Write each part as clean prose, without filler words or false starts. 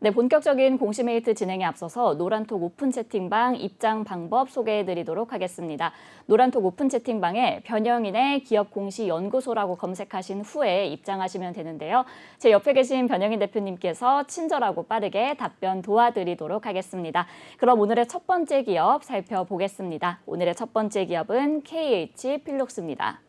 네, 본격적인 공시메이트 진행에 앞서서 노란톡 오픈 채팅방 입장 방법 소개해드리도록 하겠습니다. 노란톡 오픈 채팅방에 변영인의 기업공시연구소라고 검색하신 후에 입장하시면 되는데요. 제 옆에 계신 변영인 대표님께서 친절하고 빠르게 답변 도와드리도록 하겠습니다. 그럼 오늘의 첫 번째 기업 살펴보겠습니다. 오늘의 첫 번째 기업은 KH필룩스입니다.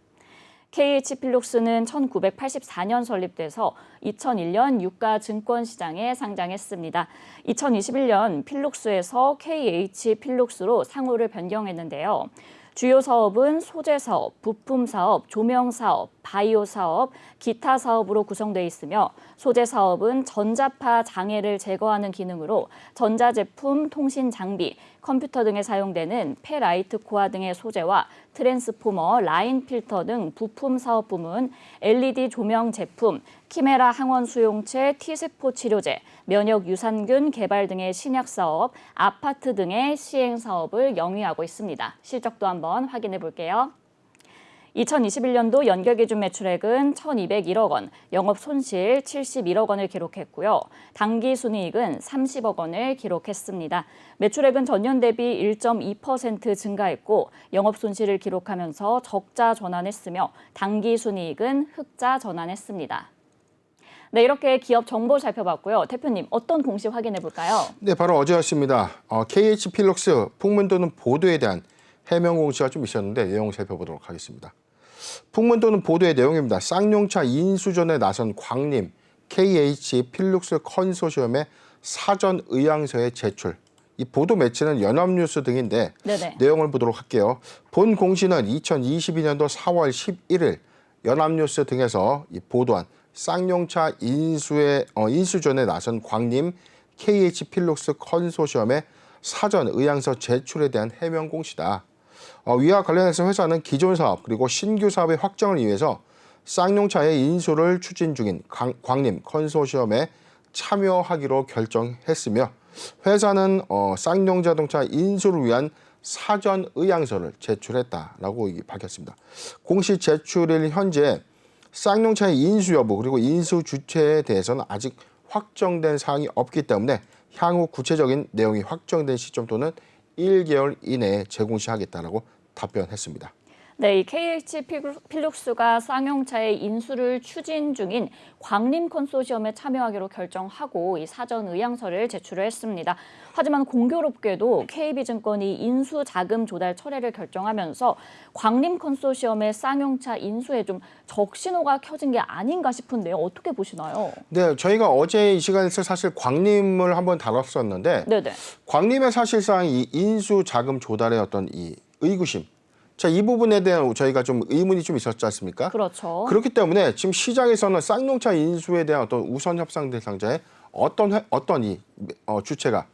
KH필룩스는 1984년 설립돼서 2001년 유가 증권시장에 상장했습니다. 2021년 필룩스에서 KH필룩스로 상호를 변경했는데요. 주요 사업은 소재 사업, 부품 사업, 조명 사업, 바이오 사업, 기타 사업으로 구성돼 있으며 소재 사업은 전자파 장애를 제거하는 기능으로 전자제품, 통신 장비, 컴퓨터 등에 사용되는 폐라이트 코어 등의 소재와 트랜스포머, 라인 필터 등 부품 사업 부문, LED 조명 제품, 키메라 항원 수용체, T세포 치료제, 면역 유산균 개발 등의 신약 사업, 아파트 등의 시행 사업을 영위하고 있습니다. 실적도 한번 확인해 볼게요. 2021년도 연결기준 매출액은 1,201억 원, 영업 손실 71억 원을 기록했고요. 당기순이익은 30억 원을 기록했습니다. 매출액은 전년 대비 1.2% 증가했고 영업 손실을 기록하면서 적자 전환했으며 당기순이익은 흑자 전환했습니다. 네, 이렇게 기업 정보 살펴봤고요. 대표님, 어떤 공시 확인해 볼까요? 네, 바로 어제였습니다. KH필룩스 풍문 도는 보도에 대한 해명 공시가 좀 있었는데 내용 살펴보도록 하겠습니다. 풍문 도는 보도의 내용입니다. 쌍용차 인수전에 나선 광림, KH필룩스 컨소시엄의 사전 의향서의 제출. 이 보도 매체는 연합뉴스 등인데 네네. 내용을 보도록 할게요. 본 공시는 2022년도 4월 11일 연합뉴스 등에서 이 보도한 쌍용차 인수전에 나선 광림 KH필룩스 컨소시엄의 사전 의향서 제출에 대한 해명 공시다. 위와 관련해서 회사는 기존 사업 그리고 신규 사업의 확장을 위해서 쌍용차의 인수를 추진 중인 광림 컨소시엄에 참여하기로 결정했으며 회사는 쌍용자동차 인수를 위한 사전 의향서를 제출했다라고 밝혔습니다. 공시 제출일 현재 쌍용차의 인수 여부 그리고 인수 주체에 대해서는 아직 확정된 사항이 없기 때문에 향후 구체적인 내용이 확정된 시점 또는 1개월 이내에 재공시하겠다라고 답변했습니다. 네, 이 KH필룩스가 쌍용차의 인수를 추진 중인 광림 컨소시엄에 참여하기로 결정하고 이 사전 의향서를 제출을 했습니다. 하지만 공교롭게도 KB증권이 인수 자금 조달 철회를 결정하면서 광림 컨소시엄의 쌍용차 인수에 좀 적신호가 켜진 게 아닌가 싶은데요. 어떻게 보시나요? 네, 저희가 어제 이 시간에서 사실 광림을 한번 다뤘었는데 네네. 광림의 사실상 이 인수 자금 조달의 어떤 이 의구심 자, 이 부분에 대한 저희가 좀 의문이 좀 있었지 않습니까? 그렇죠. 그렇기 때문에 지금 시장에서는 쌍용차 인수에 대한 어떤 우선 협상 대상자의 어떤 이 주체가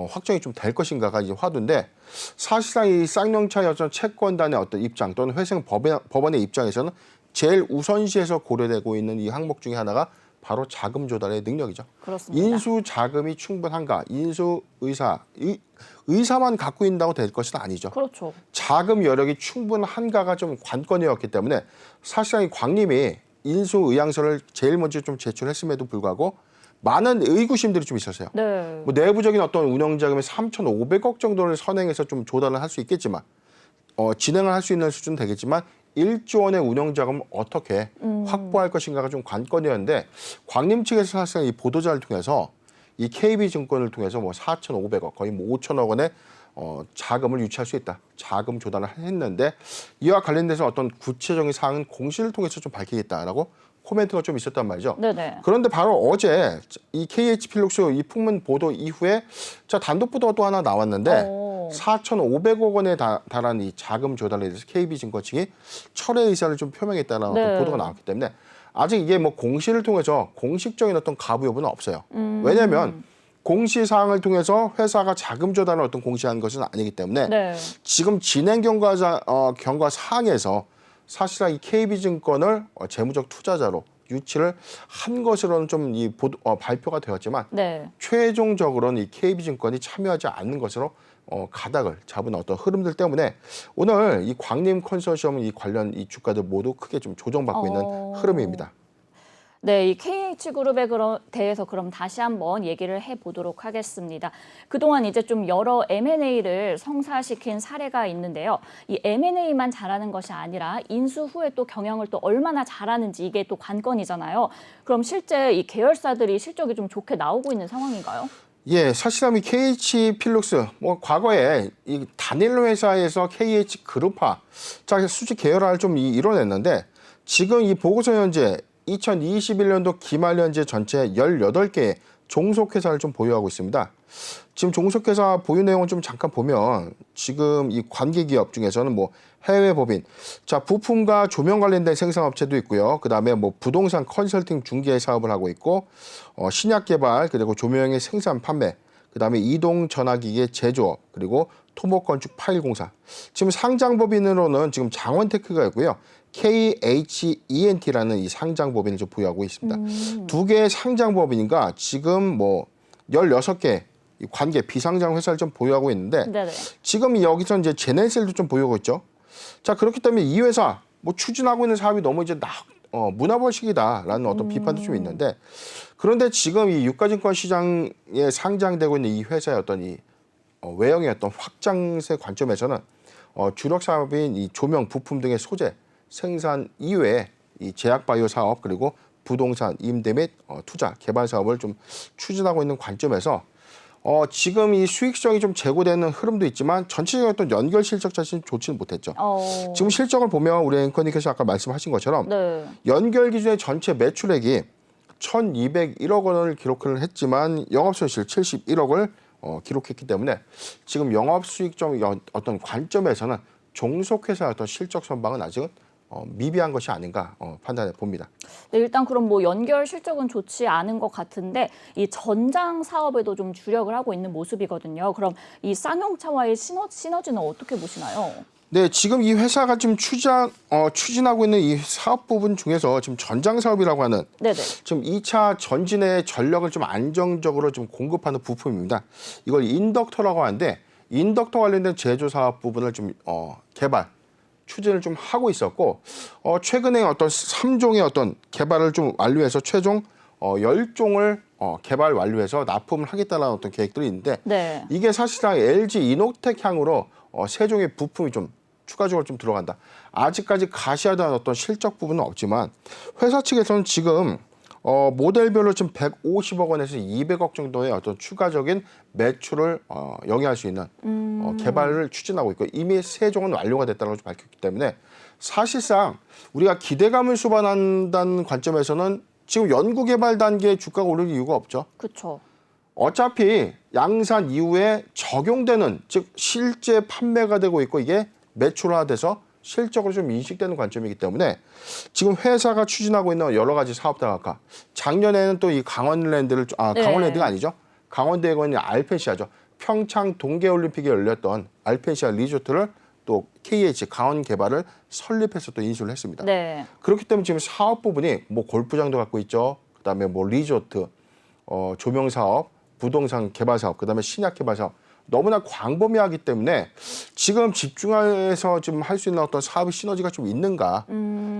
확정이 좀 될 것인가가 이제 화두인데 사실상 이 쌍용차의 어떤 채권단의 어떤 입장 또는 회생 법원의 입장에서는 제일 우선시해서 고려되고 있는 이 항목 중에 하나가 바로 자금 조달의 능력이죠. 그렇습니다. 인수 자금이 충분한가? 인수 의사만 갖고 있다고 될 것은 아니죠. 그렇죠. 자금 여력이 충분한가가 좀 관건이었기 때문에 사실상 이 광림이 인수 의향서를 제일 먼저 좀 제출했음에도 불구하고 많은 의구심들이 좀 있었어요. 네. 뭐 내부적인 어떤 운영 자금의 3,500억 정도를 선행해서 좀 조달을 할 수 있겠지만 진행을 할 수 있는 수준은 되겠지만 1조 원의 운영 자금을 어떻게 확보할 것인가가 좀 관건이었는데 광림 측에서 사실상 이 보도자를 통해서 이 KB증권을 통해서 뭐 4,500억 거의 뭐 5천억 원의 자금을 유치할 수 있다. 자금 조달을 했는데 이와 관련돼서 어떤 구체적인 사항은 공시를 통해서 좀 밝히겠다라고 코멘트가 좀 있었단 말이죠. 네네. 그런데 바로 어제 이 KH필룩스 이 풍문 보도 이후에 단독 보도가 또 하나 나왔는데 4,500억 원에 달하는 이 자금 조달에 대해서 KB증권 측이 철회 의사를 좀 표명했다는 네. 어떤 보도가 나왔기 때문에 아직 이게 뭐 공시를 통해서 공식적인 어떤 가부 여부는 없어요. 왜냐하면 공시 사항을 통해서 회사가 자금 조달을 어떤 공시한 것은 아니기 때문에 네. 지금 지금 진행 경과 사항에서 사실상 이 KB증권을 재무적 투자자로 유치를 한 것으로는 좀 이 발표가 되었지만 네. 최종적으로는 이 KB증권이 참여하지 않는 것으로 가닥을 잡은 어떤 흐름들 때문에 오늘 이 광림 컨소시엄 이 관련 이 주가들 모두 크게 좀 조정받고 있는 흐름입니다. 네, 이 KH그룹에 대해서 그럼 다시 한번 얘기를 해보도록 하겠습니다. 그동안 이제 좀 여러 M&A를 성사시킨 사례가 있는데요. 이 M&A만 잘하는 것이 아니라 인수 후에 또 경영을 또 얼마나 잘하는지 이게 또 관건이잖아요. 그럼 실제 이 계열사들이 실적이 좀 좋게 나오고 있는 상황인가요? 예, 사실은 이 KH 필룩스 뭐 과거에 이 단일 회사에서 KH 그룹화, 자 수직 계열화를 좀 이뤄냈는데 지금 이 보고서 현재 2021년도 기말 현재 전체 18개의 종속회사를 좀 보유하고 있습니다. 지금 종속회사 보유 내용을 좀 잠깐 보면 지금 이 관계기업 중에서는 뭐 해외 법인, 자 부품과 조명 관련된 생산업체도 있고요. 그다음에 뭐 부동산 컨설팅 중개 사업을 하고 있고, 신약 개발 그리고 조명의 생산 판매, 그다음에 이동 전화기기의 제조업, 그리고 토목 건축 파일 공사. 지금 상장 법인으로는 지금 장원테크가 있고요. KHENT라는 이 상장 법인을 좀 보유하고 있습니다. 두 개의 상장 법인인가 지금 뭐 16개 관계 비상장 회사를 좀 보유하고 있는데 네네. 지금 여기서 이제 제네셀도 좀 보유하고 있죠. 자 그렇기 때문에 이 회사 뭐 추진하고 있는 사업이 너무 이제 문화벌식이다라는 어떤 비판도 좀 있는데, 그런데 지금 이 유가증권 시장에 상장되고 있는 이 회사의 어떤 이 외형의 어떤 확장세 관점에서는 주력 사업인 이 조명 부품 등의 소재 생산 이외에 이 제약바이오 사업 그리고 부동산 임대 및 투자 개발 사업을 좀 추진하고 있는 관점에서 지금 이 수익성이 좀 제고되는 흐름도 있지만 전체적인 어떤 연결 실적 자체는 좋지는 못했죠. 지금 실적을 보면 우리 앵커님께서 아까 말씀하신 것처럼 네. 연결 기준의 전체 매출액이 1,201억 원을 기록을 했지만 영업손실 71억을 기록했기 때문에 지금 영업수익점 어떤 관점에서는 종속회사의 어떤 실적 선방은 아직은 미비한 것이 아닌가 판단해 봅니다. 네, 일단 그럼 뭐 연결 실적은 좋지 않은 것 같은데 이 전장 사업에도 좀 주력을 하고 있는 모습이거든요. 그럼 이 쌍용차와의 시너지는 어떻게 보시나요? 네, 지금 이 회사가 지금 추진하고 있는 이 사업 부분 중에서 지금 전장 사업이라고 하는 네네. 지금 2차 전진의 전력을 좀 안정적으로 좀 공급하는 부품입니다. 이걸 인덕터라고 하는데 인덕터 관련된 제조 사업 부분을 좀 개발 추진을 좀 하고 있었고, 최근에 어떤 3종의 어떤 개발을 좀 완료해서 최종 10종을 개발 완료해서 납품을 하겠다는 어떤 계획들이 있는데, 네. 이게 사실상 LG 이노텍 향으로 3종의 부품이 좀 추가적으로 좀 들어간다. 아직까지 가시화된 어떤 실적 부분은 없지만 회사 측에서는 지금 모델별로 지금 150억 원에서 200억 정도의 어떤 추가적인 매출을 영위할 수 있는 개발을 추진하고 있고, 이미 3종은 완료가 됐다고 밝혔기 때문에 사실상 우리가 기대감을 수반한다는 관점에서는 지금 연구개발 단계의 주가가 오를 이유가 없죠. 그렇죠. 어차피 양산 이후에 적용되는, 즉 실제 판매가 되고 있고 이게 매출화돼서 실적으로 좀 인식되는 관점이기 때문에 지금 회사가 추진하고 있는 여러 가지 사업 다각화, 작년에는 또 이 강원랜드를 네. 강원랜드가 아니죠. 강원대공원이 알펜시아죠. 평창 동계올림픽에 열렸던 알펜시아 리조트를 또 KH 강원 개발을 설립해서 또 인수를 했습니다. 네. 그렇기 때문에 지금 사업 부분이 뭐 골프장도 갖고 있죠. 그다음에 뭐 리조트, 조명 사업, 부동산 개발 사업, 그다음에 신약 개발 사업, 너무나 광범위하기 때문에 지금 집중해서 지금 할 수 있는 어떤 사업의 시너지가 좀 있는가.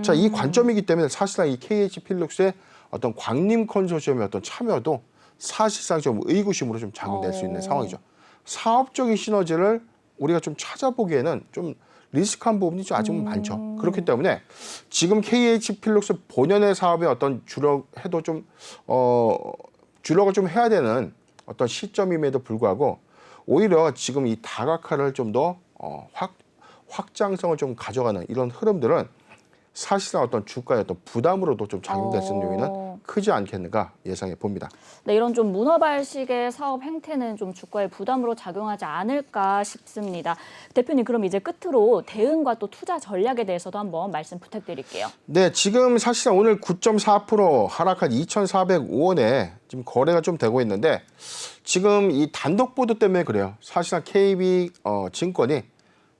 자, 이 관점이기 때문에 사실상 이 KH 필룩스의 어떤 광림 컨소시엄의 어떤 참여도 사실상 좀 의구심으로 좀 작용될 수 있는 상황이죠. 사업적인 시너지를 우리가 좀 찾아보기에는 좀 리스크한 부분이 좀 아직은 많죠. 그렇기 때문에 지금 KH 필룩스 본연의 사업의 어떤 주력해도 좀 주력을 좀 해야 되는 어떤 시점임에도 불구하고 오히려 지금 이 다각화를 좀 더 확장성을 좀 가져가는 이런 흐름들은 사실상 어떤 주가의 어떤 부담으로도 좀 작용될 수 있는 요인은 크지 않겠는가 예상해 봅니다. 네, 이런 좀 문어발식의 사업 행태는 좀 주가의 부담으로 작용하지 않을까 싶습니다. 대표님, 그럼 이제 끝으로 대응과 또 투자 전략에 대해서도 한번 말씀 부탁드릴게요. 네, 지금 사실상 오늘 9.4% 하락한 2,405원에 지금 거래가 좀 되고 있는데 지금 이 단독 보도 때문에 그래요. 사실상 KB 증권이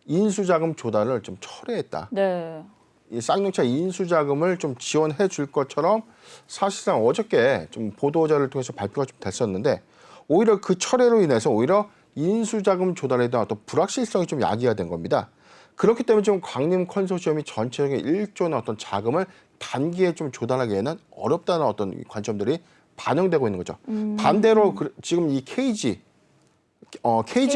인수자금 조달을 좀 철회했다. 네. 이 쌍용차 인수자금을 좀 지원해 줄 것처럼 사실상 어저께 좀 보도자를 통해서 발표가 좀 됐었는데 오히려 그 철회로 인해서 오히려 인수자금 조달에 대한 어떤 불확실성이 좀 야기가 된 겁니다. 그렇기 때문에 좀 광림 컨소시엄이 전체적인 1조의 어떤 자금을 단기에 좀 조달하기에는 어렵다는 어떤 관점들이 반영되고 있는 거죠. 반대로 지금 이 KG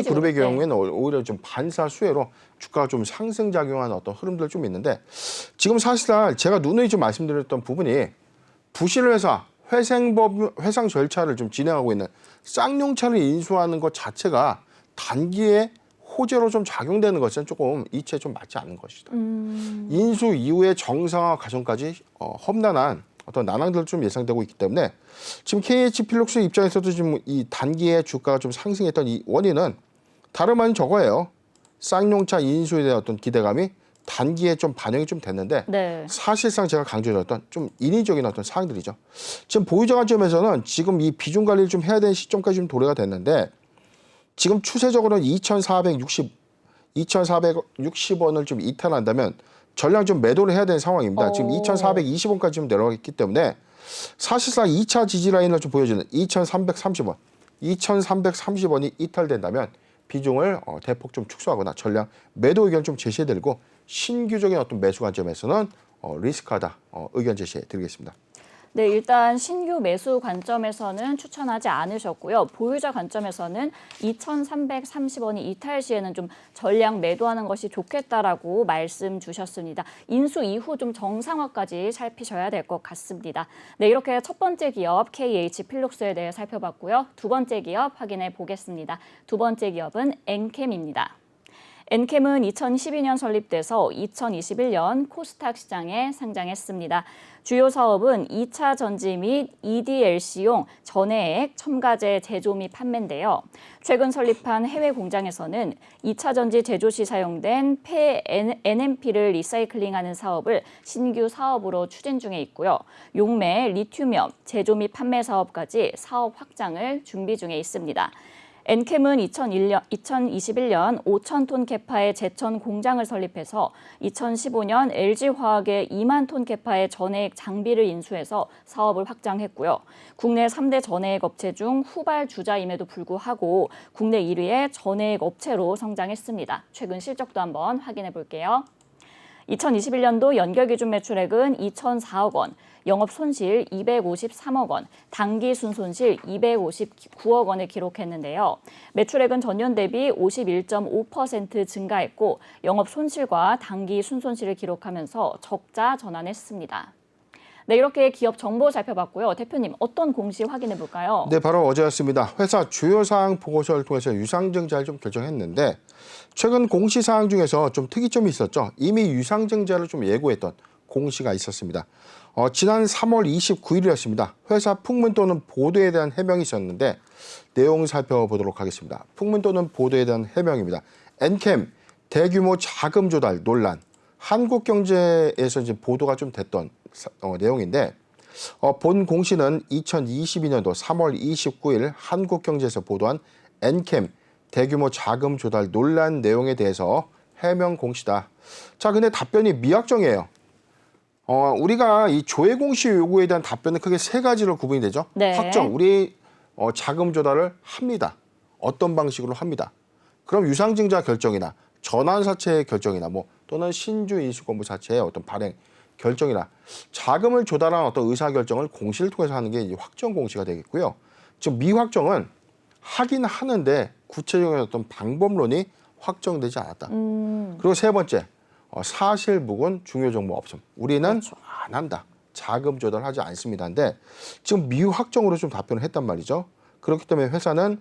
그룹의 네. 경우에는 오히려 좀 반사 수혜로 주가가 좀 상승 작용하는 어떤 흐름들 좀 있는데 지금 사실상 제가 누누이 좀 말씀드렸던 부분이 부실회사 회상 절차를 좀 진행하고 있는 쌍용차를 인수하는 것 자체가 단기에 호재로 좀 작용되는 것은 조금 이치에 좀 맞지 않는 것이다. 인수 이후의 정상화 과정까지 험난한 어떤 난항들 좀 예상되고 있기 때문에 지금 KH필룩스 입장에서도 지금 이 단기에 주가가 좀 상승했던 이 원인은 다름 아닌 저거예요. 쌍용차 인수에 대한 어떤 기대감이 단기에 좀 반영이 좀 됐는데 네. 사실상 제가 강조드렸던 좀 인위적인 어떤 사항들이죠. 지금 보유자 관점에서는 지금 이 비중 관리를 좀 해야 되는 시점까지 좀 도래가 됐는데 지금 추세적으로는 2,460원을 좀 이탈한다면 전량 좀 매도를 해야 되는 상황입니다. 지금 2,420원까지 좀 내려가기 때문에 사실상 2차 지지 라인을 좀 보여주는 2,330원, 2,330원이 이탈된다면 비중을 대폭 좀 축소하거나 전량 매도 의견 좀 제시해드리고 신규적인 어떤 매수 관점에서는 리스크하다 의견 제시해드리겠습니다. 네, 일단 신규 매수 관점에서는 추천하지 않으셨고요. 보유자 관점에서는 2,330원이 이탈 시에는 좀 전량 매도하는 것이 좋겠다라고 말씀 주셨습니다. 인수 이후 좀 정상화까지 살피셔야 될 것 같습니다. 네, 이렇게 첫 번째 기업 KH필룩스에 대해 살펴봤고요. 두 번째 기업 확인해 보겠습니다. 두 번째 기업은 엔캠입니다. 엔캠은 2012년 설립돼서 2021년 코스닥 시장에 상장했습니다. 주요 사업은 2차 전지 및 EDLC용 전해액 첨가제 제조 및 판매인데요. 최근 설립한 해외 공장에서는 2차 전지 제조 시 사용된 폐 NMP를 리사이클링하는 사업을 신규 사업으로 추진 중에 있고요. 용매, 리튬염 제조 및 판매 사업까지 사업 확장을 준비 중에 있습니다. 엔캠은 2021년 5,000톤 캐파의 제천 공장을 설립해서 2015년 LG화학의 2만 톤 캐파의 전해액 장비를 인수해서 사업을 확장했고요. 국내 3대 전해액 업체 중 후발 주자임에도 불구하고 국내 1위의 전해액 업체로 성장했습니다. 최근 실적도 한번 확인해 볼게요. 2021년도 연결 기준 매출액은 2,004억 원, 영업 손실 253억 원, 당기 순손실 259억 원을 기록했는데요. 매출액은 전년 대비 51.5% 증가했고 영업 손실과 당기 순손실을 기록하면서 적자 전환했습니다. 네, 이렇게 기업 정보 살펴봤고요. 대표님, 어떤 공시 확인해 볼까요? 네, 바로 어제였습니다. 회사 주요 사항 보고서를 통해서 유상증자를 좀 결정했는데 최근 공시 사항 중에서 좀 특이점이 있었죠. 이미 유상증자를 좀 예고했던 공시가 있었습니다. 지난 3월 29일이었습니다. 회사 풍문 또는 보도에 대한 해명이 있었는데 내용 살펴보도록 하겠습니다. 풍문 또는 보도에 대한 해명입니다. 엔캠 대규모 자금 조달 논란. 한국경제에서 이제 보도가 좀 됐던 내용인데 본 공시는 2022년도 3월 29일 한국경제에서 보도한 엔캠 대규모 자금 조달 논란 내용에 대해서 해명 공시다. 자, 근데 답변이 미확정이에요. 우리가 이 조회 공시 요구에 대한 답변은 크게 세 가지로 구분이 되죠. 네. 확정, 우리 자금 조달을 합니다. 어떤 방식으로 합니다. 그럼 유상증자 결정이나 전환사채 결정이나 또는 신주 인수권부 사채의 어떤 발행 결정이나 자금을 조달한 어떤 의사결정을 공시를 통해서 하는 게 이제 확정 공시가 되겠고요. 지금 미확정은 하긴 하는데 구체적인 어떤 방법론이 확정되지 않았다. 그리고 세 번째, 사실 무근 중요 정보 없음. 우리는 그렇죠. 안 한다. 자금 조달하지 않습니다인데 지금 미확정으로 좀 답변을 했단 말이죠. 그렇기 때문에 회사는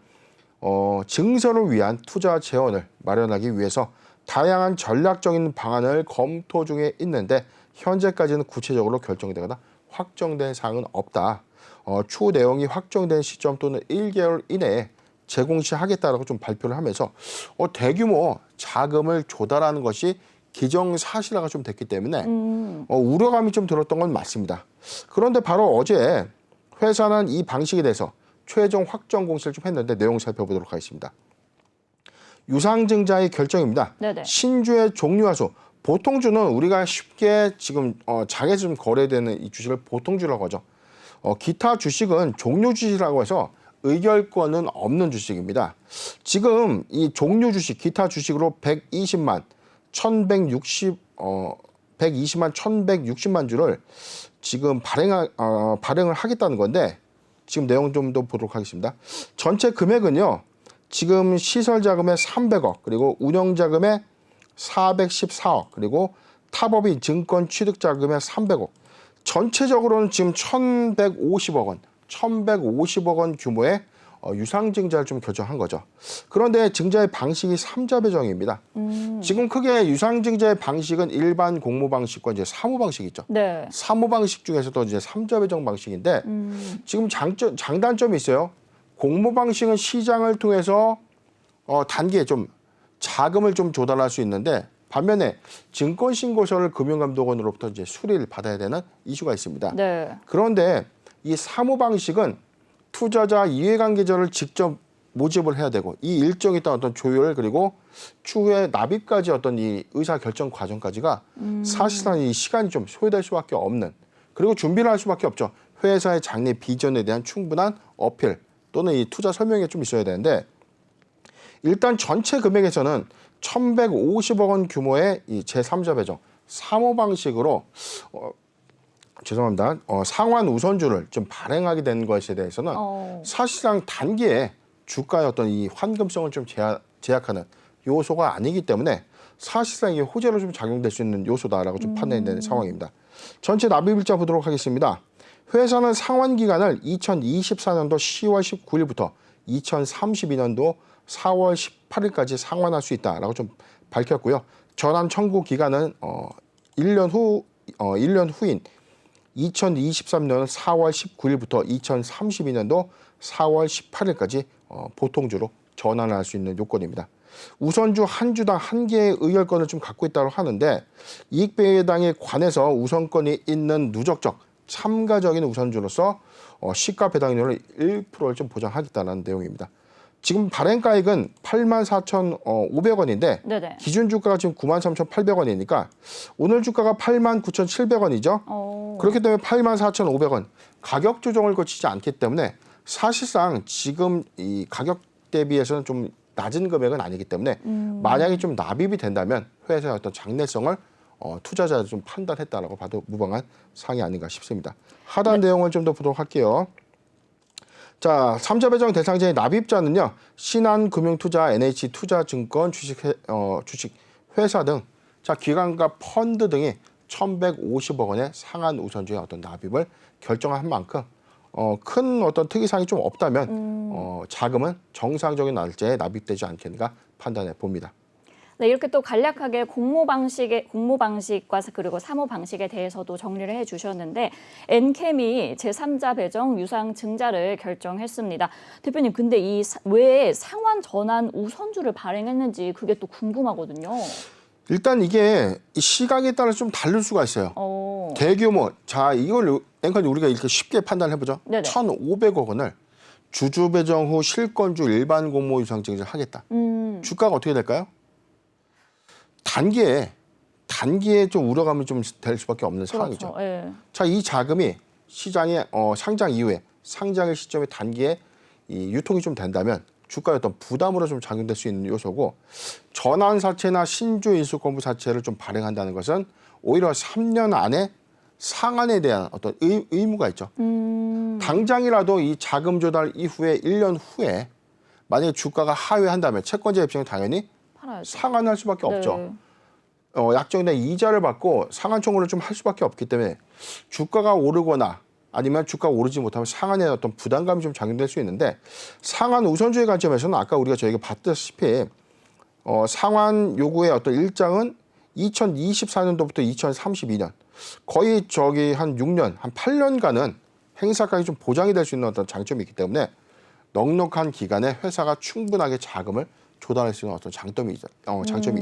증설을 위한 투자 재원을 마련하기 위해서 다양한 전략적인 방안을 검토 중에 있는데 현재까지는 구체적으로 결정되거나 확정된 사항은 없다. 추후 내용이 확정된 시점 또는 1개월 이내에 재공시하겠다라고 좀 발표를 하면서 대규모 자금을 조달하는 것이 기정사실화가 좀 됐기 때문에 우려감이 좀 들었던 건 맞습니다. 그런데 바로 어제 회사는 이 방식에 대해서 최종 확정 공시를 좀 했는데 내용 살펴보도록 하겠습니다. 유상증자의 결정입니다. 네네. 신주의 종류와 수. 보통주는 우리가 쉽게 지금 장에서 좀 거래되는 이 주식을 보통주라고 하죠. 기타 주식은 종류 주식이라고 해서 의결권은 없는 주식입니다. 지금 이 종류 주식, 기타 주식으로 120만, 120만 1,160만 주를 지금 발행을 하겠다는 건데 지금 내용 좀 더 보도록 하겠습니다. 전체 금액은요. 지금 시설 자금의 300억 그리고 운영 자금의 414억 그리고 타법인 증권 취득 자금의 300억 전체적으로는 지금 1,150억 원 규모의 유상증자를 좀 결정한 거죠. 그런데 증자의 방식이 삼자 배정입니다. 지금 크게 유상증자의 방식은 일반 공모 방식과 이제 사모 방식이 있죠. 네. 사모 방식 중에서도 이제 삼자 배정 방식인데 지금 장단점이 있어요. 공모 방식은 시장을 통해서 단기에 좀 자금을 좀 조달할 수 있는데 반면에 증권신고서를 금융감독원으로부터 이제 수리를 받아야 되는 이슈가 있습니다. 네. 그런데 이 사모 방식은 투자자 이해관계자를 직접 모집을 해야 되고 이 일정에 따른 어떤 조율 그리고 추후에 납입까지 어떤 이 의사 결정 과정까지가 사실상 이 시간이 좀 소요될 수밖에 없는 그리고 준비를 할 수밖에 없죠. 회사의 장래 비전에 대한 충분한 어필 또는 이 투자 설명이 좀 있어야 되는데 일단 전체 금액에서는 1,150억 원 규모의 이 제3자 배정 사모 방식으로 죄송합니다. 상환 우선주를 좀 발행하게 된 것에 대해서는 사실상 단기에 주가의 어떤 이 환금성을 좀 제약하는 요소가 아니기 때문에 사실상 이 호재로 좀 작용될 수 있는 요소다라고 좀 판단이 되는 상황입니다. 전체 납입일자 보도록 하겠습니다. 회사는 상환 기간을 2024년도 10월 19일부터 2032년도 4월 18일까지 상환할 수 있다라고 좀 밝혔고요. 전환 청구 기간은 1년 후인 2023년 4월 19일부터 2032년도 4월 18일까지 보통주로 전환을 할 수 있는 요건입니다. 우선주 한 주당 한 개의 의결권을 좀 갖고 있다고 하는데 이익배당에 관해서 우선권이 있는 누적적 참가적인 우선주로서 시가 배당률을 1%를 좀 보장하겠다는 내용입니다. 지금 발행가액은 84,500원인데 네네. 기준 주가가 지금 93,800원이니까 오늘 주가가 89,700원이죠. 그렇기 때문에 84,500원 가격 조정을 거치지 않기 때문에 사실상 지금 이 가격 대비해서는 좀 낮은 금액은 아니기 때문에 만약에 좀 납입이 된다면 회사의 어떤 장래성을 투자자가 좀 판단했다라고 봐도 무방한 사항이 아닌가 싶습니다. 하단 내용을 좀 더 보도록 할게요. 자, 3자 배정 대상자의 납입자는요. 신한금융투자, NH투자증권, 주식 회사 등 자, 기관과 펀드 등이 1,150억 원의 상한 우선주의 어떤 납입을 결정한 만큼 큰 어떤 특이사항이 좀 없다면 자금은 정상적인 날짜에 납입되지 않겠는가 판단해 봅니다. 네, 이렇게 또 간략하게 공모 방식과 그리고 사모 방식에 대해서도 정리를 해주셨는데 엔캠이 제3자 배정 유상 증자를 결정했습니다. 대표님, 근데 왜 상환 전환 우선주를 발행했는지 그게 또 궁금하거든요. 일단 이게 시각에 따라 좀 다를 수가 있어요. 대규모, 자 이걸 앵커님 우리가 이렇게 쉽게 판단해보죠. 1,500억 원을 주주 배정 후 실권주 일반 공모 유상 증자를 하겠다. 주가가 어떻게 될까요? 단기에 좀 우려감이 좀 될 수밖에 없는 상황이죠. 예. 자, 이 자금이 시장에 상장 이후에 상장의 시점에 단기에 이 유통이 좀 된다면 주가의 어떤 부담으로 좀 작용될 수 있는 요소고 전환사채나 신주 인수권부 사채를 좀 발행한다는 것은 오히려 3년 안에 상환에 대한 어떤 의무가 있죠. 당장이라도 이 자금 조달 이후에 1년 후에 만약에 주가가 하회한다면 채권자 입장은 당연히 팔아야죠. 상환할 수밖에 없죠. 약정된 이자를 받고 상환 청구를 좀 할 수밖에 없기 때문에 주가가 오르거나 아니면 주가가 오르지 못하면 상환에 어떤 부담감이 좀 작용될 수 있는데 상환 우선주의 관점에서는 아까 저희가 봤다시피 상환 요구의 어떤 일정은 2024년도부터 2032년 거의 한 6년, 한 8년간은 행사가격이 좀 보장이 될 수 있는 어떤 장점이 있기 때문에 넉넉한 기간에 회사가 충분하게 자금을 조달할 수 있는 어떤 장점이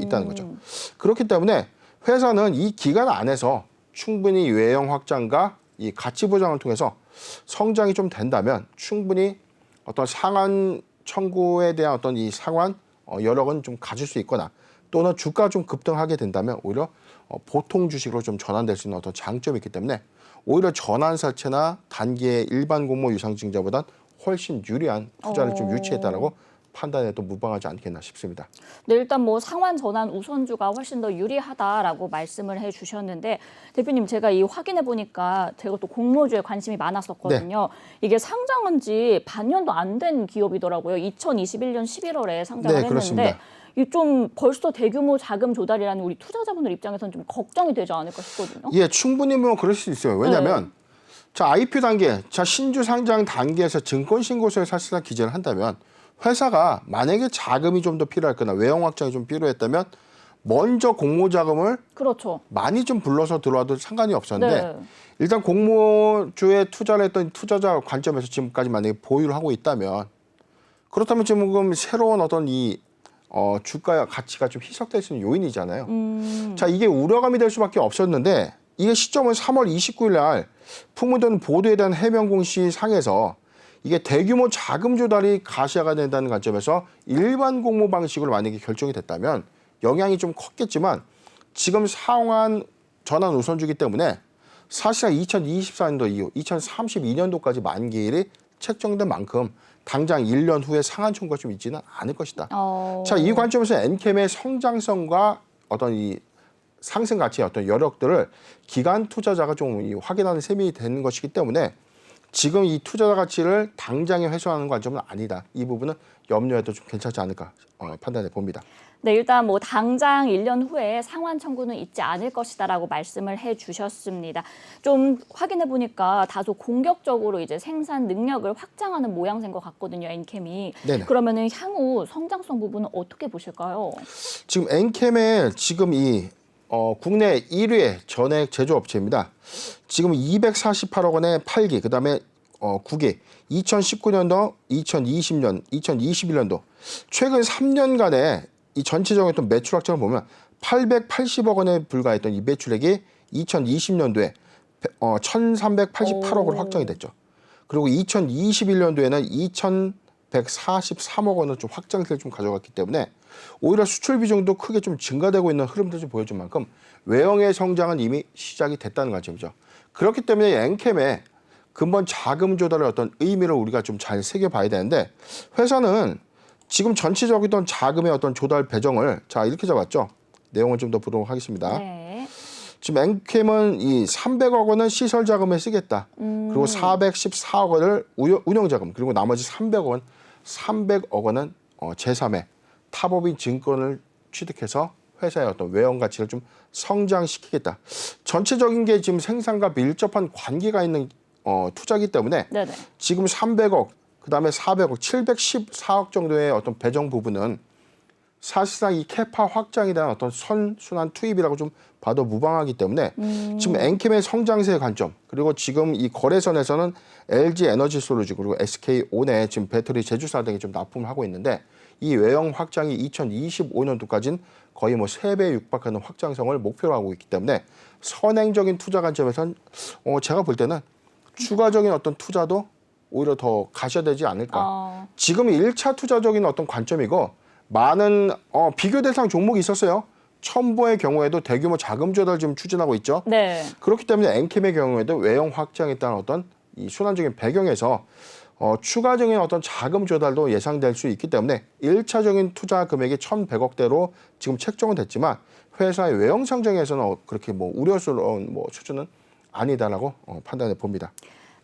있다는 거죠. 그렇기 때문에 회사는 이 기간 안에서 충분히 외형 확장과 이 가치 보장을 통해서 성장이 좀 된다면 충분히 어떤 상환 청구에 대한 어떤 이 상환 여력은 좀 가질 수 있거나 또는 주가가 좀 급등하게 된다면 오히려 보통 주식으로 좀 전환될 수 있는 어떤 장점이 있기 때문에 오히려 전환사채나 단기의 일반 공모 유상증자보다 훨씬 유리한 투자를 좀 유치했다라고 판단해도 무방하지 않겠나 싶습니다. 네, 일단 뭐 상환 전환 우선주가 훨씬 더 유리하다라고 말씀을 해주셨는데 대표님 제가 이 확인해 보니까 제가 또 공모주에 관심이 많았었거든요. 이게 상장한 지 반년도 안 된 기업이더라고요. 2021년 11월에 상장을 네, 그렇습니다. 했는데 이 좀 벌써 대규모 자금 조달이라는 우리 투자자분들 입장에서는 좀 걱정이 되지 않을까 싶거든요. 예, 충분히 뭐 그럴 수 있어요. 왜냐하면 자 IPO 단계, 자 신주 상장 단계에서 증권신고서에 사실상 기재를 한다면 회사가 만약에 자금이 좀 더 필요했거나 외형 확장이 좀 필요했다면 먼저 공모 자금을 그렇죠. 많이 좀 불러서 들어와도 상관이 없었는데 네. 일단 공모주에 투자를 했던 투자자 관점에서 지금까지 만약에 보유를 하고 있다면 그렇다면 지금 새로운 어떤 이 주가 가치가 좀 희석될 수 있는 요인이잖아요. 자, 이게 우려감이 될 수밖에 없었는데 이게 시점은 3월 29일 날 풍문던 보도에 대한 해명 공시 상에서 이게 대규모 자금 조달이 가시화가 된다는 관점에서 일반 공모 방식으로 만약에 결정이 됐다면 영향이 좀 컸겠지만 지금 상환 전환 우선주기 때문에 사실상 2024년도 이후 2032년도까지 만기일이 책정된 만큼 당장 1년 후에 상한 청구가 좀 있지는 않을 것이다. 자, 이 관점에서 엔캠의 성장성과 어떤 이 상승 가치의 어떤 여력들을 기관 투자자가 좀 확인하는 셈이 되는 것이기 때문에 지금 이 투자자 가치를 당장에 훼손하는 관점은 아니다. 이 부분은 염려해도 좀 괜찮지 않을까 판단해 봅니다. 네, 일단 뭐 당장 1년 후에 상환 청구는 있지 않을 것이다라고 말씀을 해주셨습니다. 좀 확인해 보니까 다소 공격적으로 이제 생산 능력을 확장하는 모양새인 것 같거든요, 엔캠이. 네네. 그러면은 향후 성장성 부분은 어떻게 보실까요? 지금 엔캠의 지금 이 국내 1위의 전액 제조업체입니다. 지금 248억 원의 8기, 그다음에 9기, 2019년도, 2020년, 2021년도 최근 3년간의 이 전체적인 어떤 매출 확장을 보면 880억 원에 불과했던 이 매출액이 2020년도에 1,388억으로 확정이 됐죠. 그리고 2021년도에는 2,143억 원을 좀 확장세를 좀 가져갔기 때문에 오히려 수출 비중도 크게 좀 증가되고 있는 흐름도 좀 보여준 만큼 외형의 성장은 이미 시작이 됐다는 관점이죠. 그렇기 때문에 엔캠의 근본 자금 조달의 어떤 의미를 우리가 좀 잘 새겨봐야 되는데 회사는 지금 전체적인 자금의 어떤 조달 배정을 자 이렇게 잡았죠. 내용을 좀 더 보도록 하겠습니다. 네. 지금 엔캠은 이 300억 원은 시설 자금에 쓰겠다. 그리고 414억 원을 운영 자금, 그리고 나머지 300억 원은 제3의 타법인 증권을 취득해서 회사의 어떤 외형 가치를 좀 성장시키겠다. 전체적인 게 지금 생산과 밀접한 관계가 있는 투자기 때문에 네네. 지금 300억, 그다음에 400억, 714억 정도의 어떤 배정 부분은 사실상 이 캐파 확장에 대한 어떤 선순환 투입이라고 좀 봐도 무방하기 때문에 지금 엔캠의 성장세의 관점, 그리고 지금 이 거래선에서는 LG 에너지 솔루션 그리고 SK온에 지금 배터리 제조사 등이 좀 납품을 하고 있는데 이 외형 확장이 2025년도까지는 거의 뭐 3배에 육박하는 확장성을 목표로 하고 있기 때문에 선행적인 투자 관점에서는 제가 볼 때는 추가적인 어떤 투자도 오히려 더 가셔야되지 않을까. 지금 1차 투자적인 어떤 관점이고 많은 비교 대상 종목이 있었어요. 첨보의 경우에도 대규모 자금 조달 지금 추진하고 있죠. 네. 그렇기 때문에 엔캠의 경우에도 외형 확장에 따른 어떤 이 순환적인 배경에서 추가적인 어떤 자금 조달도 예상될 수 있기 때문에 1차적인 투자 금액이 1,100억대로 지금 책정은 됐지만 회사의 외형 성장에서는 그렇게 뭐 우려스러운 뭐 수준은 아니다라고 판단해 봅니다.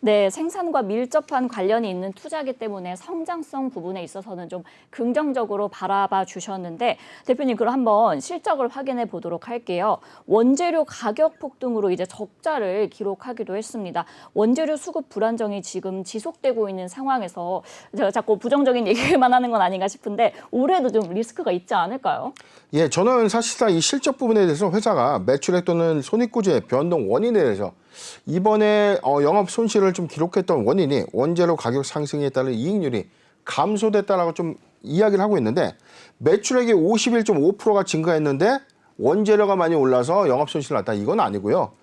네, 생산과 밀접한 관련이 있는 투자기 때문에 성장성 부분에 있어서는 좀 긍정적으로 바라봐 주셨는데 대표님 그럼 한번 실적을 확인해 보도록 할게요. 원재료 가격 폭등으로 이제 적자를 기록하기도 했습니다. 원재료 수급 불안정이 지금 지속되고 있는 상황에서 제가 자꾸 부정적인 얘기만 하는 건 아닌가 싶은데 올해도 좀 리스크가 있지 않을까요? 예, 저는 사실상 이 실적 부분에 대해서 회사가 매출액 또는 손익구조의 변동 원인에 대해서 이번에 영업 손실을 좀 기록했던 원인이 원재료 가격 상승에 따른 이익률이 감소됐다라고 좀 이야기를 하고 있는데 매출액이 51.5%가 증가했는데 원재료가 많이 올라서 영업 손실을 났다. 이건 아니고요.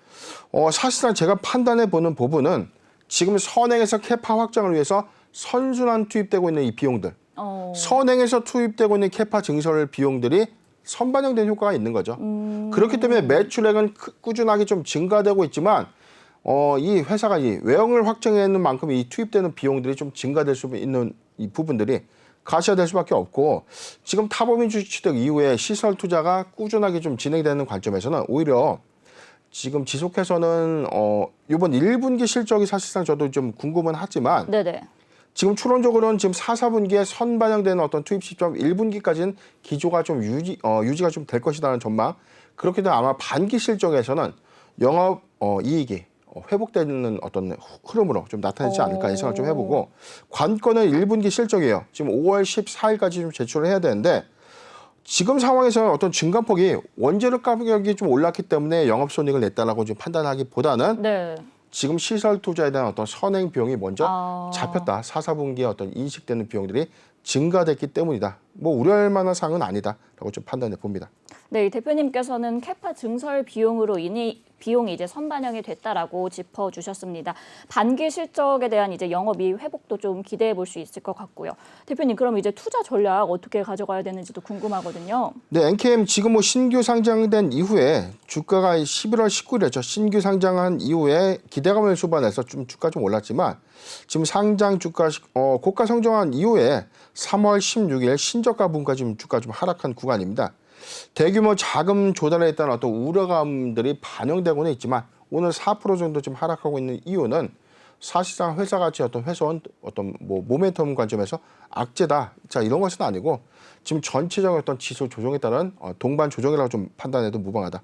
사실상 제가 판단해 보는 부분은 지금 선행에서 캐파 확장을 위해서 선순환 투입되고 있는 이 비용들, 선행에서 투입되고 있는 캐파 증설 비용들이 선반영된 효과가 있는 거죠. 그렇기 때문에 매출액은 꾸준하게 좀 증가되고 있지만 이 회사가 이 외형을 확정하는 만큼 이 투입되는 비용들이 좀 증가될 수 있는 이 부분들이 가시화될 수밖에 없고 지금 타법인 주식 취득 이후에 시설 투자가 꾸준하게 좀 진행되는 관점에서는 오히려 지금 지속해서는 이번 1분기 실적이 사실상 저도 좀 궁금은 하지만 네네. 지금 추론적으로는 지금 4, 4분기에 선반영되는 어떤 투입 시점 1분기까지는 기조가 좀 유지가 좀 될 것이라는 전망. 그렇게 되면 아마 반기 실적에서는 영업 이익이 회복되는 어떤 흐름으로 좀 나타나지 않을까 예상을 좀 해보고 관건은 1분기 실적이에요. 지금 5월 14일까지 좀 제출을 해야 되는데 지금 상황에서는 어떤 증감폭이 원재료 가격이 좀 올랐기 때문에 영업손익을 냈다라고 좀 판단하기보다는 네. 지금 시설 투자에 대한 어떤 선행 비용이 먼저 잡혔다. 4, 4분기에 어떤 인식되는 비용들이 증가됐기 때문이다. 뭐 우려할 만한 사항은 아니다라고 좀 판단해 봅니다. 네, 이 대표님께서는 캐파 증설 비용으로 비용이 이제 선반영이 됐다라고 짚어주셨습니다. 반기 실적에 대한 이제 영업이익 회복도 좀 기대해 볼 수 있을 것 같고요. 대표님, 그럼 이제 투자 전략 어떻게 가져가야 되는지도 궁금하거든요. 네, NKM 지금 뭐 신규 상장된 이후에 주가가 11월 19일이었죠. 신규 상장한 이후에 기대감을 수반해서 좀 주가 좀 올랐지만 지금 상장 주가 고가 성장한 이후에 3월 16일 신저가 분과 지금 주가 좀 하락한 구간입니다. 대규모 자금 조달에 따른 어떤 우려감들이 반영되고는 있지만 오늘 4% 정도 좀 하락하고 있는 이유는 사실상 회사 가치 어떤 훼손, 어떤 뭐 모멘텀 관점에서 악재다. 자, 이런 것은 아니고 지금 전체적인 어떤 지수 조정에 따른 동반 조정이라고 좀 판단해도 무방하다.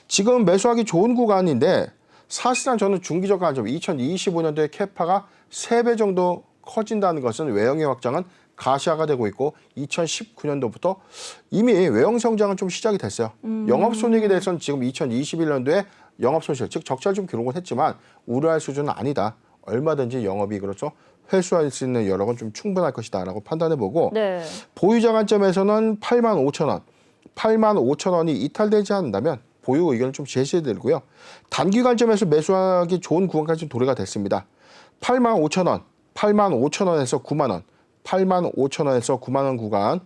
지금 매수하기 좋은 구간인데 사실상 저는 중기적 관점 2025년도에 캐파가 3배 정도 커진다는 것은 외형의 확장은 가시화가 되고 있고 2019년도부터 이미 외형 성장은 좀 시작이 됐어요. 영업손익에 대해서는 지금 2021년도에 영업손실, 즉 적자를 좀 기록은 했지만 우려할 수준은 아니다. 얼마든지 영업이 그렇죠. 회수할 수 있는 여력은 좀 충분할 것이다라고 판단해보고 네. 보유자 관점에서는 85,000원, 85,000원이 이탈되지 않는다면 보유 의견을 좀 제시해드리고요. 단기 관점에서 매수하기 좋은 구간까지 도래가 됐습니다. 85,000원, 85,000원에서 9만 원. 85,000원에서 9만 원 구간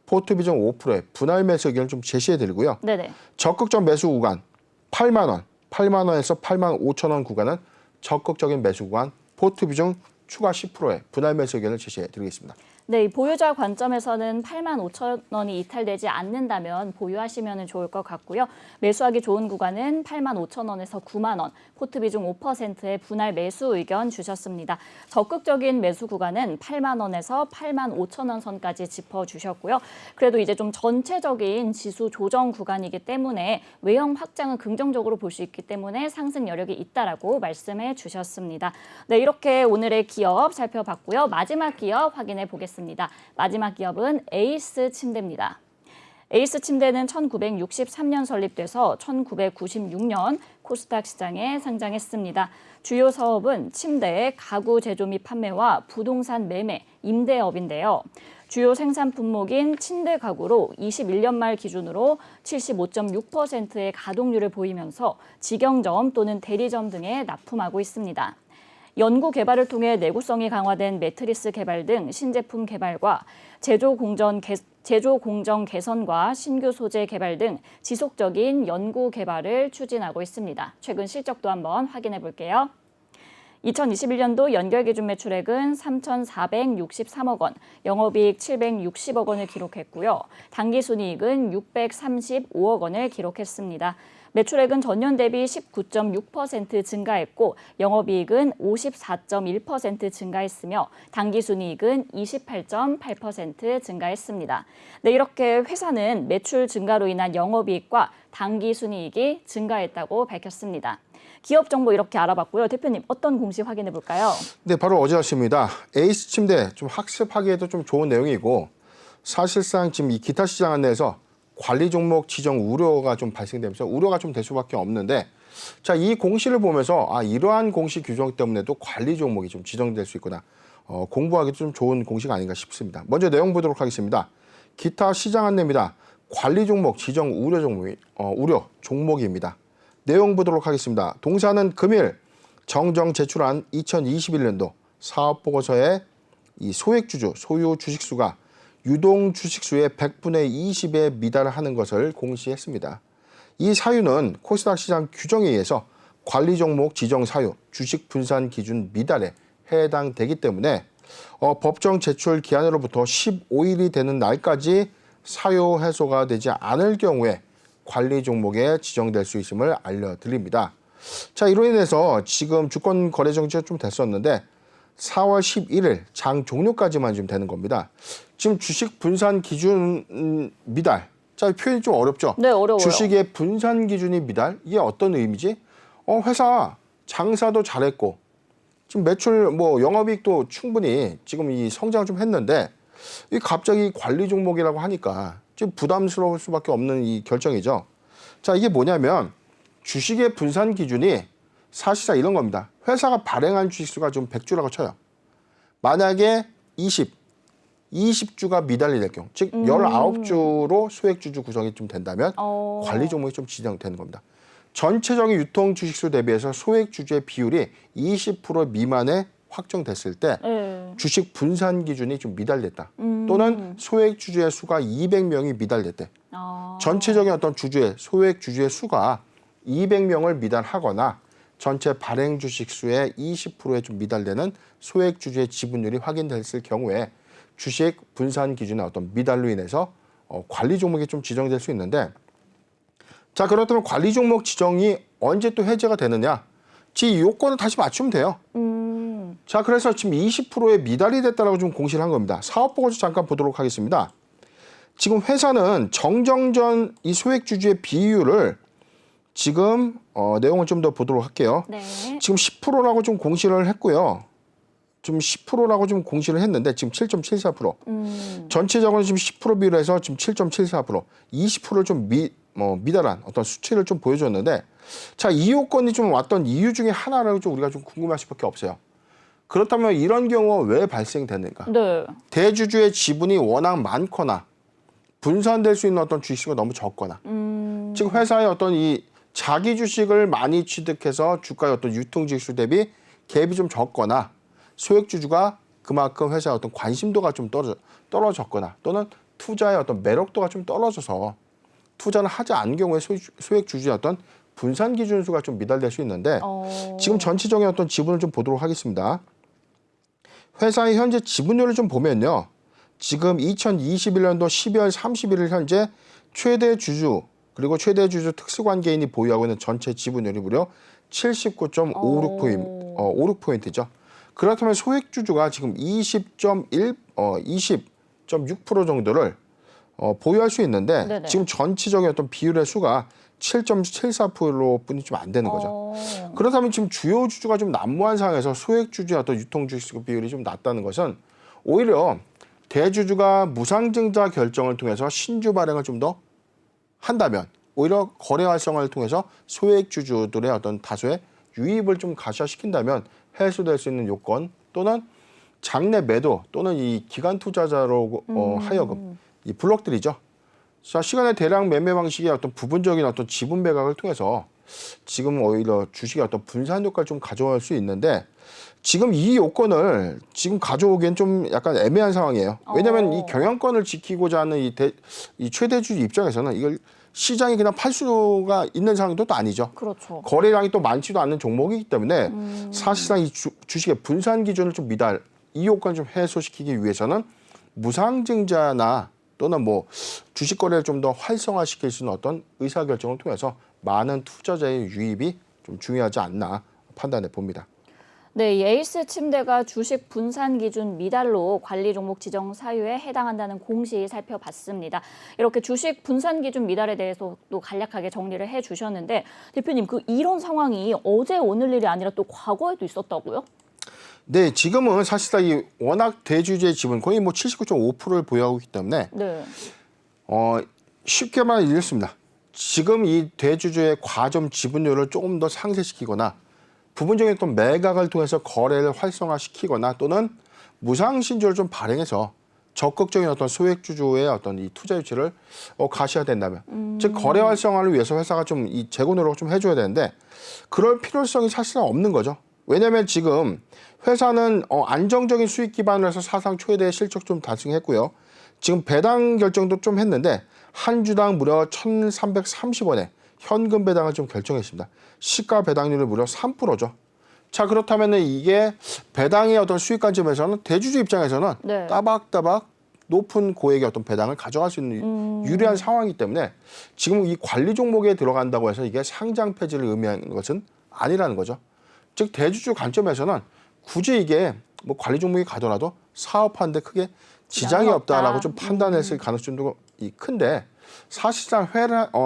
포트 비중 5%의 분할 매수 의견을 좀 제시해드리고요. 네네. 적극적 매수 구간 8만 원, 8만 원에서 8만 5천 원 구간은 적극적인 매수 구간 포트 비중 추가 10%의 분할 매수 의견을 제시해드리겠습니다. 네, 이 보유자 관점에서는 85,000원이 이탈되지 않는다면 보유하시면 좋을 것 같고요. 매수하기 좋은 구간은 85,000원에서 9만 원, 포트 비중 5%의 분할 매수 의견 주셨습니다. 적극적인 매수 구간은 8만 원에서 85,000원 선까지 짚어주셨고요. 그래도 이제 좀 전체적인 지수 조정 구간이기 때문에 외형 확장은 긍정적으로 볼 수 있기 때문에 상승 여력이 있다라고 말씀해 주셨습니다. 네, 이렇게 오늘의 기업 살펴봤고요. 마지막 기업 확인해 보겠습니다. 마지막 기업은 에이스 침대입니다. 에이스 침대는 1963년 설립돼서 1996년 코스닥 시장에 상장했습니다. 주요 사업은 침대, 가구 제조 및 판매와 부동산 매매, 임대업인데요. 주요 생산 품목인 침대 가구로 21년 말 기준으로 75.6%의 가동률을 보이면서 직영점 또는 대리점 등에 납품하고 있습니다. 연구 개발을 통해 내구성이 강화된 매트리스 개발 등 신제품 개발과 제조 공정 개선과 신규 소재 개발 등 지속적인 연구 개발을 추진하고 있습니다. 최근 실적도 한번 확인해 볼게요. 2021년도 연결기준 매출액은 3,463억 원, 영업이익 760억 원을 기록했고요. 당기순이익은 635억 원을 기록했습니다. 매출액은 전년 대비 19.6% 증가했고 영업이익은 54.1% 증가했으며 당기순이익은 28.8% 증가했습니다. 네, 이렇게 회사는 매출 증가로 인한 영업이익과 당기순이익이 증가했다고 밝혔습니다. 기업 정보 이렇게 알아봤고요. 대표님 어떤 공시 확인해 볼까요? 네, 바로 어제 아침입니다. 에이스 침대 좀 학습하기에도 좀 좋은 내용이고 사실상 지금 이 기타 시장 안내에서 관리 종목 지정 우려가 좀 발생되면서 우려가 좀 될 수밖에 없는데 자, 이 공시를 보면서 이러한 공시 규정 때문에도 관리 종목이 좀 지정될 수 있구나. 공부하기도 좀 좋은 공시가 아닌가 싶습니다. 먼저 내용 보도록 하겠습니다. 기타 시장 안내입니다. 관리 종목 지정 우려 종목입니다. 내용 보도록 하겠습니다. 동사는 금일 정정 제출한 2021년도 사업보고서에 이 소액주주 소유 주식수가 유동 주식수의 100분의 20에 미달하는 것을 공시했습니다. 이 사유는 코스닥 시장 규정에 의해서 관리 종목 지정 사유, 주식 분산 기준 미달에 해당되기 때문에 법정 제출 기한으로부터 15일이 되는 날까지 사유 해소가 되지 않을 경우에 관리 종목에 지정될 수 있음을 알려드립니다. 자, 이로 인해서 지금 주권 거래 정지가 좀 됐었는데 4월 11일 장 종료까지만 좀 되는 겁니다. 지금 주식 분산 기준 미달. 자, 표현이 좀 어렵죠? 네, 어려워요. 주식의 분산 기준이 미달? 이게 어떤 의미지? 회사 장사도 잘했고 지금 매출 영업이익도 충분히 지금 이 성장을 좀 했는데 이 갑자기 관리 종목이라고 하니까 좀 부담스러울 수밖에 없는 이 결정이죠. 자, 이게 뭐냐면 주식의 분산 기준이 사실상 이런 겁니다. 회사가 발행한 주식수가 좀 100주라고 쳐요. 만약에 20주가 미달이 될 경우, 즉 19주로 소액주주 구성이 좀 된다면 관리 종목이 좀 지정되는 겁니다. 전체적인 유통 주식수 대비해서 소액주주의 비율이 20% 미만에 확정됐을 때 주식 분산 기준이 좀 미달됐다. 또는 소액주주의 수가 200명이 미달됐대. 전체적인 어떤 주주의 소액주주의 수가 200명을 미달하거나 전체 발행 주식 수의 20%에 좀 미달되는 소액주주의 지분율이 확인됐을 경우에 주식 분산 기준의 어떤 미달로 인해서 관리 종목이 좀 지정될 수 있는데, 자, 그렇다면 관리 종목 지정이 언제 또 해제가 되느냐? 이 요건을 다시 맞추면 돼요. 자, 그래서 지금 20%의 미달이 됐다라고 좀 공시를 한 겁니다. 사업보고서 잠깐 보도록 하겠습니다. 지금 회사는 정정전 이 소액주주의 비율을 지금 내용을 좀 더 보도록 할게요. 네. 지금 10%라고 좀 공시를 했고요. 좀 10%라고 좀 공시를 했는데 지금 7.74%. 전체적으로 지금 10% 비율로 해서 지금 7.74%, 20%를 좀 미달한 어떤 수치를 좀 보여줬는데, 자, 이 요건이 좀 왔던 이유 중에 하나를 좀 우리가 좀 궁금할 수밖에 없어요. 그렇다면 이런 경우가 왜 발생되는가? 네. 대주주의 지분이 워낙 많거나 분산될 수 있는 어떤 주식수가 너무 적거나, 즉 회사의 어떤 이 자기 주식을 많이 취득해서 주가의 어떤 유통 주식수 대비 갭이 좀 적거나, 소액주주가 그만큼 회사의 어떤 관심도가 좀 떨어졌거나, 또는 투자의 어떤 매력도가 좀 떨어져서 투자를 하지 않은 경우에 소액주주의 어떤 분산 기준수가 좀 미달될 수 있는데, 지금 전체적인 어떤 지분을 좀 보도록 하겠습니다. 회사의 현재 지분율을 좀 보면요. 지금 2021년도 12월 31일 현재 최대 주주 그리고 최대 주주 특수관계인이 보유하고 있는 전체 지분율이 무려 79.56%죠. 그렇다면 소액주주가 지금 20.6% 정도를 보유할 수 있는데, 네네. 지금 전체적인 어떤 비율의 수가 7.74%뿐이 좀 안 되는 거죠. 그렇다면 지금 주요 주주가 좀 난무한 상황에서 소액주주의 어떤 유통주식 비율이 좀 낮다는 것은 오히려 대주주가 무상증자 결정을 통해서 신주 발행을 좀 더 한다면 오히려 거래 활성화를 통해서 소액주주들의 어떤 다수의 유입을 좀 가시화시킨다면 해소될 수 있는 요건, 또는 장내 매도 또는 이 기관 투자자로 하여금 이 블록들이죠. 자, 시간의 대량 매매 방식의 어떤 부분적인 어떤 지분 매각을 통해서 지금 오히려 주식의 어떤 분산 효과를 좀 가져올 수 있는데, 지금 이 요건을 지금 가져오기엔 좀 약간 애매한 상황이에요. 왜냐하면 이 경영권을 지키고자 하는 이 최대주주 입장에서는 이걸 시장이 그냥 팔 수가 있는 상황도 또 아니죠. 그렇죠. 거래량이 또 많지도 않는 종목이기 때문에 사실상 이 주식의 분산 기준을 좀 이 요건을 좀 해소시키기 위해서는 무상증자나 또는 주식 거래를 좀 더 활성화시킬 수 있는 어떤 의사결정을 통해서 많은 투자자의 유입이 좀 중요하지 않나 판단해 봅니다. 네, 이 에이스 침대가 주식 분산 기준 미달로 관리 종목 지정 사유에 해당한다는 공시 살펴봤습니다. 이렇게 주식 분산 기준 미달에 대해서도 간략하게 정리를 해주셨는데, 대표님, 이런 상황이 어제 오늘 일이 아니라 또 과거에도 있었다고요? 네, 지금은 사실상 이 워낙 대주주의 지분 거의 79.5%를 보유하고 있기 때문에 네. 쉽게 말하면 이렇습니다. 지금 이 대주주의 과점 지분율을 조금 더 상쇄시키거나 부분적인 어떤 매각을 통해서 거래를 활성화시키거나, 또는 무상신주를 좀 발행해서 적극적인 어떤 소액주주의 어떤 이 투자 유치를 가시화된다면, 즉 거래 활성화를 위해서 회사가 좀 이 재고 노력을 좀 해줘야 되는데 그럴 필요성이 사실은 없는 거죠. 왜냐하면 지금 회사는 안정적인 수익 기반으로 해서 사상 최대의 실적 좀 달성했고요. 지금 배당 결정도 좀 했는데 한 주당 무려 1,330원에 현금 배당을 좀 결정했습니다. 시가 배당률이 무려 3%죠. 자, 그렇다면은 이게 배당의 어떤 수익 관점에서는 대주주 입장에서는 네. 따박따박 높은 고액의 어떤 배당을 가져갈 수 있는 유리한 상황이기 때문에 지금 이 관리 종목에 들어간다고 해서 이게 상장 폐지를 의미하는 것은 아니라는 거죠. 즉 대주주 관점에서는 굳이 이게 뭐 관리 종목이 가더라도 사업하는데 크게 지장이 없다라고 좀 판단했을 가능성도 큰데 사실상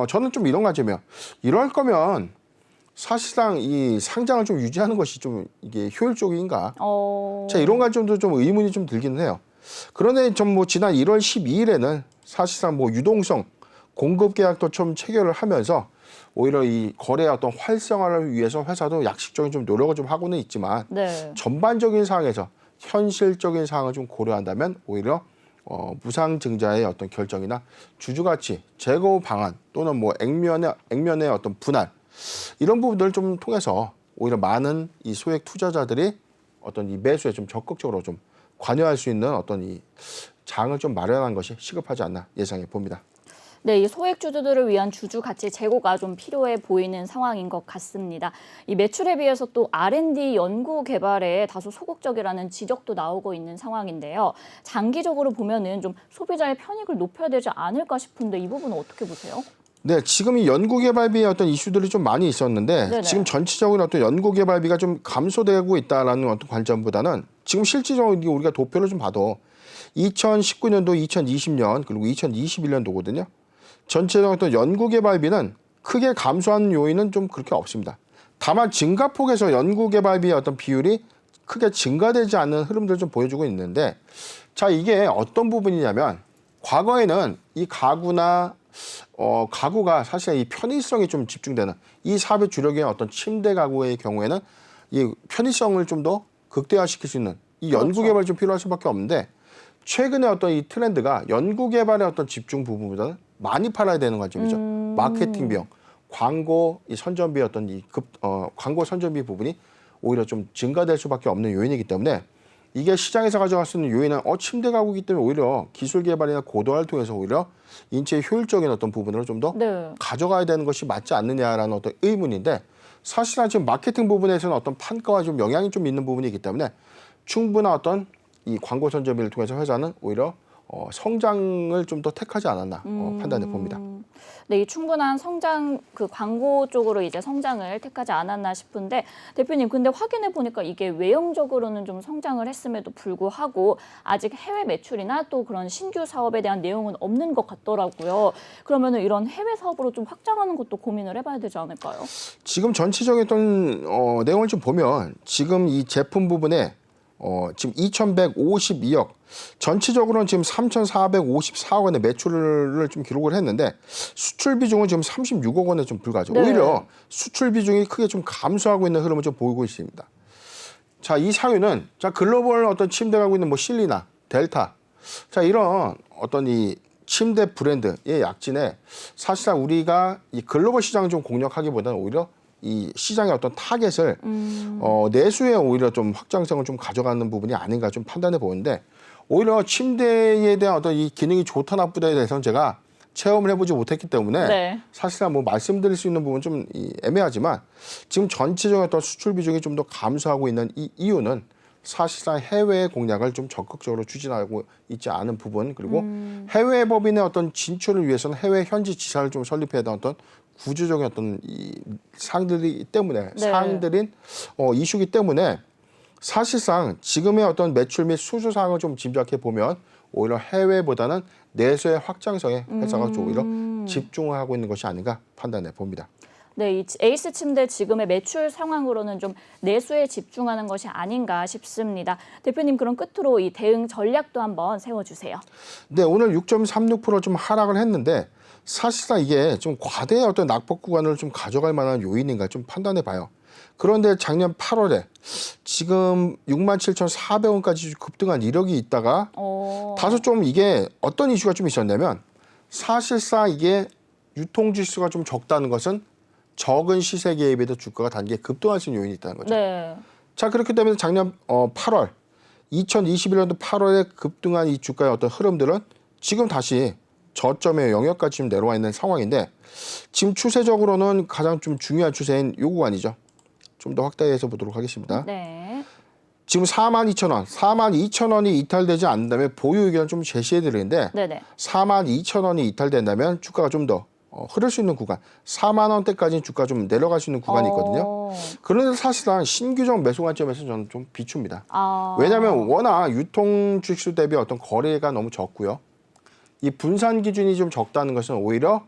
저는 좀 이런 관점이에요. 이럴 거면 사실상 이 상장을 좀 유지하는 것이 좀 이게 효율적인가? 자, 이런 관점도 좀 의문이 좀 들기는 해요. 그런데 좀 뭐 지난 1월 12일에는 사실상 뭐 유동성 공급 계약도 좀 체결을 하면서 오히려 이 거래의 어떤 활성화를 위해서 회사도 약식적인 좀 노력을 좀 하고는 있지만 네. 전반적인 상황에서 현실적인 상황을 좀 고려한다면 오히려 무상증자의 어떤 결정이나 주주가치 제고 방안 또는 뭐 액면의 어떤 분할 이런 부분들을 좀 통해서 오히려 많은 이 소액 투자자들이 어떤 이 매수에 좀 적극적으로 좀 관여할 수 있는 어떤 이 장을 좀 마련한 것이 시급하지 않나 예상해 봅니다. 네, 이 소액 주주들을 위한 주주 가치 제고가 좀 필요해 보이는 상황인 것 같습니다. 이 매출에 비해서 또 R&D 연구 개발에 다소 소극적이라는 지적도 나오고 있는 상황인데요. 장기적으로 보면은 좀 소비자의 편익을 높여야 되지 않을까 싶은데 이 부분은 어떻게 보세요? 네, 지금 이 연구개발비의 어떤 이슈들이 좀 많이 있었는데 네네. 지금 전체적으로 어떤 연구개발비가 좀 감소되고 있다라는 어떤 관점보다는 지금 실질적으로 우리가 도표를 좀 봐도 2019년도, 2020년 그리고 2021년도거든요. 전체적으로 어떤 연구개발비는 크게 감소하는 요인은 좀 그렇게 없습니다. 다만 증가폭에서 연구개발비의 어떤 비율이 크게 증가되지 않는 흐름들을 좀 보여주고 있는데 자, 이게 어떤 부분이냐면 과거에는 이 가구가 사실 이 편의성이 좀 집중되는 이 사업의 주력인 어떤 침대 가구의 경우에는 이 편의성을 좀 더 극대화시킬 수 있는 이 연구 개발이 좀 필요할 수밖에 없는데 최근에 어떤 이 트렌드가 연구 개발의 어떤 집중 부분보다는 많이 팔아야 되는 관점이죠. 마케팅 비용, 광고 이 선전비 어떤 광고 선전비 부분이 오히려 좀 증가될 수밖에 없는 요인이기 때문에 이게 시장에서 가져갈 수 있는 요인은 침대 가구이기 때문에 오히려 기술 개발이나 고도화를 통해서 오히려 인체의 효율적인 어떤 부분을 좀 더 네. 가져가야 되는 것이 맞지 않느냐라는 어떤 의문인데 사실상 지금 마케팅 부분에서는 어떤 판가와 좀 영향이 좀 있는 부분이기 때문에 충분한 어떤 이 광고 선점비를 통해서 회사는 오히려 성장을 좀 더 택하지 않았나 판단해 봅니다. 네, 이 충분한 성장 그 광고 쪽으로 이제 성장을 택하지 않았나 싶은데 대표님 근데 확인해 보니까 이게 외형적으로는 좀 성장을 했음에도 불구하고 아직 해외 매출이나 또 그런 신규 사업에 대한 내용은 없는 것 같더라고요. 그러면은 이런 해외 사업으로 좀 확장하는 것도 고민을 해봐야 되지 않을까요? 지금 전체적인 어떤 내용을 좀 보면 지금 이 제품 부분에 지금 2,152억 전체적으로는 지금 3,454억 원의 매출을 좀 기록을 했는데 수출 비중은 지금 36억 원에 좀 불과하죠. 네. 오히려 수출 비중이 크게 좀 감소하고 있는 흐름을 좀 보이고 있습니다. 자, 이 사유는 자 글로벌 어떤 침대 가고 있는 뭐 실리나 델타 자 이런 어떤 이 침대 브랜드의 약진에 사실상 우리가 이 글로벌 시장을 좀 공략하기보다는 오히려 이 시장의 어떤 타겟을 내수에 오히려 좀 확장성을 좀 가져가는 부분이 아닌가 좀 판단해 보는데 오히려 침대에 대한 어떤 이 기능이 좋다 나쁘다에 대해서는 제가 체험을 해보지 못했기 때문에 네. 사실상 뭐 말씀드릴 수 있는 부분은 좀 애매하지만 지금 전체적인 어떤 수출 비중이 좀 더 감소하고 있는 이 이유는 사실상 해외 공략을 좀 적극적으로 추진하고 있지 않은 부분 그리고 해외 법인의 어떤 진출을 위해서는 해외 현지 지사를 좀 설립해야 되는 어떤 구조적인 어떤 이 사항들이 때문에 네. 사항들인 이슈기 때문에 사실상 지금의 어떤 매출 및 수주 사항을 좀 짐작해 보면 오히려 해외보다는 내수의 확장성에 회사가 오히려 집중을 하고 있는 것이 아닌가 판단해 봅니다. 네, 이 에이스 침대 지금의 매출 상황으로는 좀 내수에 집중하는 것이 아닌가 싶습니다. 대표님 그럼 끝으로 이 대응 전략도 한번 세워주세요. 네, 오늘 6.36% 좀 하락을 했는데 사실상 이게 좀 과대의 어떤 낙폭 구간을 좀 가져갈 만한 요인인가 좀 판단해 봐요. 그런데 작년 8월에 지금 67,400원까지 급등한 이력이 있다가 다소 좀 이게 어떤 이슈가 좀 있었냐면 사실상 이게 유통지수가 좀 적다는 것은 적은 시세 개입에 비해서 주가가 단기에 급등할 수 있는 요인이 있다는 거죠. 네. 자, 그렇기 때문에 작년 8월 2021년도 8월에 급등한 이 주가의 어떤 흐름들은 지금 다시 저점의 영역까지 좀 내려와 있는 상황인데 지금 추세적으로는 가장 좀 중요한 추세인 요 구간이죠. 좀 더 확대해서 보도록 하겠습니다. 네. 지금 42,000원, 42,000원이 이탈되지 않는다면 보유 의견을 좀 제시해 드리는데 네네. 42,000원이 이탈된다면 주가가 좀 더 흐를 수 있는 구간, 4만 원대까지는 주가 좀 내려갈 수 있는 구간이 있거든요. 그런데 사실상 신규적 매수 관점에서 저는 좀 비춥니다. 왜냐하면 워낙 유통 주식수 대비 어떤 거래가 너무 적고요. 이 분산 기준이 좀 적다는 것은 오히려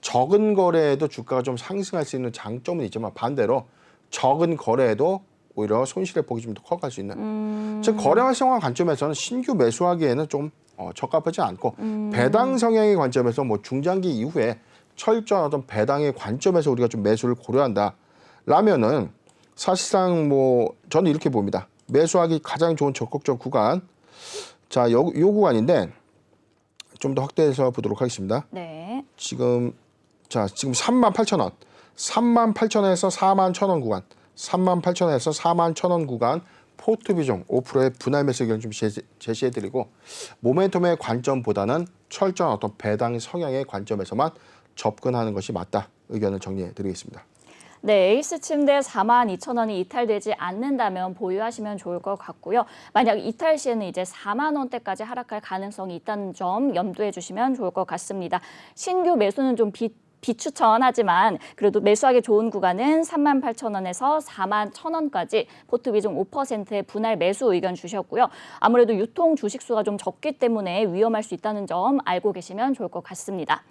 적은 거래에도 주가가 좀 상승할 수 있는 장점은 있지만 반대로 적은 거래에도 오히려 손실의 폭이 좀 더 커갈 수 있는. 즉 거래 활성화 관점에서는 신규 매수하기에는 좀 적합하지 않고 배당 성향의 관점에서 뭐 중장기 이후에 철저한 어떤 배당의 관점에서 우리가 좀 매수를 고려한다라면은 사실상 뭐 저는 이렇게 봅니다. 매수하기 가장 좋은 적극적 구간. 자, 요 구간인데 좀 더 확대해서 보도록 하겠습니다. 네. 지금 38,000원, 38,000원에서 41,000원 구간, 38,000원에서 41,000원 구간 포트 비중 5%의 분할 매수 의견을 좀 제시해드리고 모멘텀의 관점보다는 철저한 어떤 배당 성향의 관점에서만 접근하는 것이 맞다 의견을 정리해드리겠습니다. 네, 에이스 침대 42,000원이 이탈되지 않는다면 보유하시면 좋을 것 같고요. 만약 이탈 시에는 이제 4만 원대까지 하락할 가능성이 있다는 점 염두해 주시면 좋을 것 같습니다. 신규 매수는 좀 비추천하지만 그래도 매수하기 좋은 구간은 38,000원에서 41,000원까지 포트 비중 5%의 분할 매수 의견 주셨고요. 아무래도 유통 주식수가 좀 적기 때문에 위험할 수 있다는 점 알고 계시면 좋을 것 같습니다.